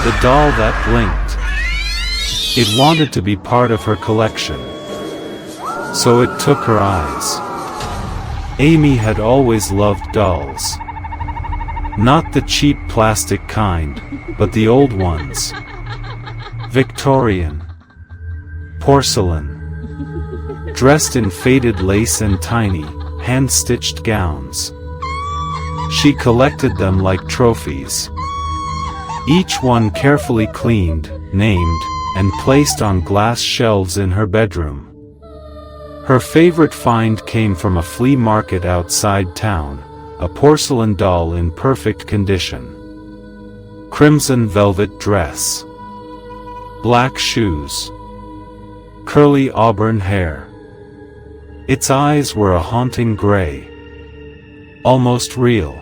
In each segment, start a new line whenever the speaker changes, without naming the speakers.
The doll that blinked. It wanted to be part of her collection. So it took her eyes. Amy had always loved dolls. Not the cheap plastic kind, but the old ones. Victorian. Porcelain. Dressed in faded lace and tiny, hand-stitched gowns. She collected them like trophies. Each one carefully cleaned, named, and placed on glass shelves in her bedroom. Her favorite find came from a flea market outside town, a porcelain doll in perfect condition. Crimson velvet dress. Black shoes. Curly auburn hair. Its eyes were a haunting gray. Almost real.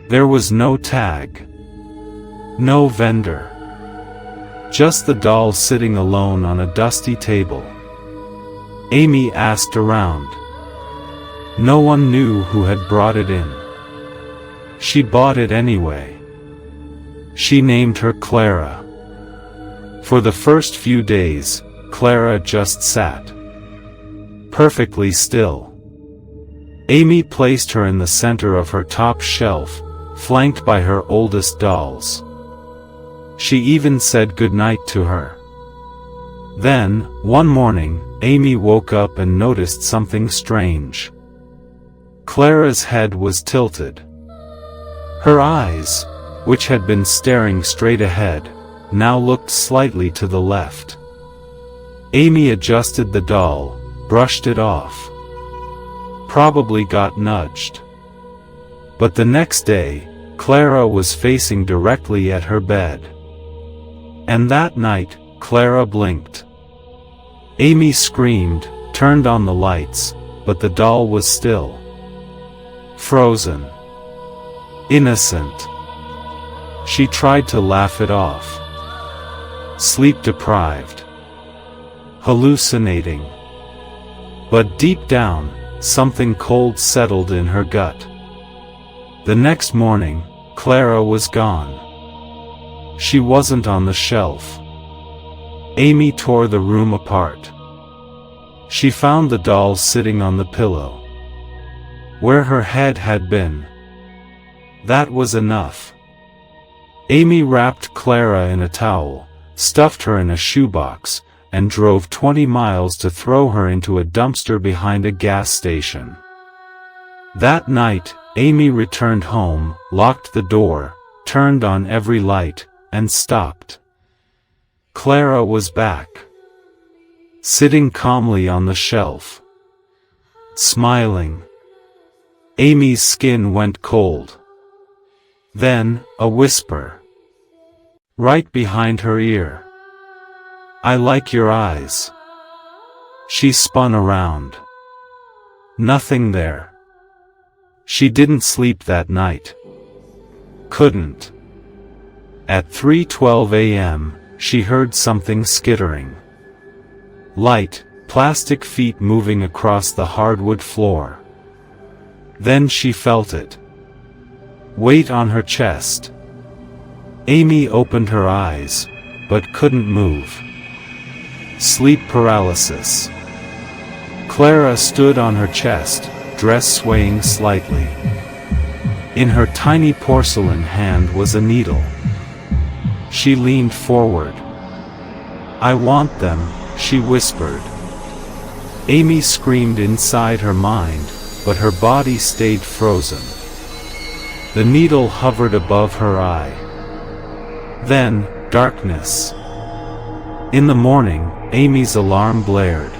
There was no tag. No vendor. Just the doll sitting alone on a dusty table. Amy asked around. No one knew who had brought it in. She bought it anyway. She named her Clara. For the first few days, Clara just sat. Perfectly still. Amy placed her in the center of her top shelf, flanked by her oldest dolls. She even said goodnight to her. Then, one morning, Amy woke up and noticed something strange. Clara's head was tilted. Her eyes, which had been staring straight ahead, now looked slightly to the left. Amy adjusted the doll, brushed it off. Probably got nudged. But the next day, Clara was facing directly at her bed. And that night, Clara blinked. Amy screamed, turned on the lights, but the doll was still. Frozen. Innocent. She tried to laugh it off. Sleep deprived. Hallucinating. But deep down, something cold settled in her gut. The next morning, Clara was gone. She wasn't on the shelf. Amy tore the room apart. She found the doll sitting on the pillow. Where her head had been. That was enough. Amy wrapped Clara in a towel, stuffed her in a shoebox, and drove 20 miles to throw her into a dumpster behind a gas station. That night, Amy returned home, locked the door, turned on every light, and stopped. Clara was back. Sitting calmly on the shelf. Smiling. Amy's skin went cold. Then, a whisper. Right behind her ear. I like your eyes. She spun around. Nothing there. She didn't sleep that night. Couldn't. At 3:12 a.m., she heard something skittering. Light, plastic feet moving across the hardwood floor. Then she felt it. Weight on her chest. Amy opened her eyes, but couldn't move. Sleep paralysis. Clara stood on her chest, dress swaying slightly. In her tiny porcelain hand was a needle. She leaned forward. I want them, she whispered. Amy screamed inside her mind, but her body stayed frozen. The needle hovered above her eye. Then, darkness. In the morning, Amy's alarm blared.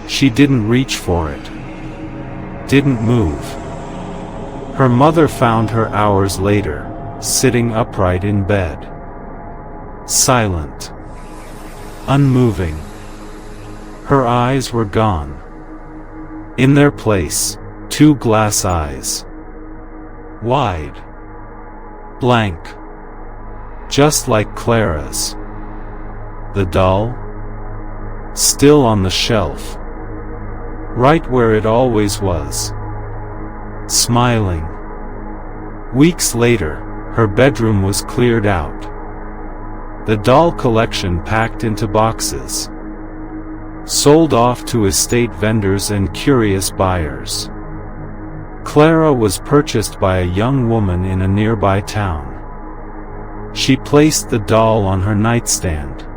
She didn't reach for it. Didn't move. Her mother found her hours later, sitting upright in bed. Silent. Unmoving. Her eyes were gone. In their place, two glass eyes. Wide. Blank. Just like Clara's. The doll? Still on the shelf. Right where it always was. Smiling. Weeks later, Her bedroom was cleared out. The doll collection packed into boxes. Sold off to estate vendors and curious buyers. Clara was purchased by a young woman in a nearby town. She placed the doll on her nightstand.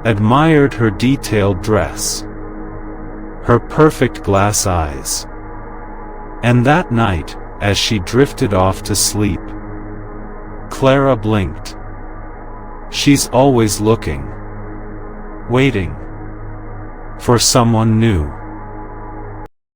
Admired her detailed dress. Her perfect glass eyes. And that night, as she drifted off to sleep, Clara blinked. She's always looking. Waiting. For someone new.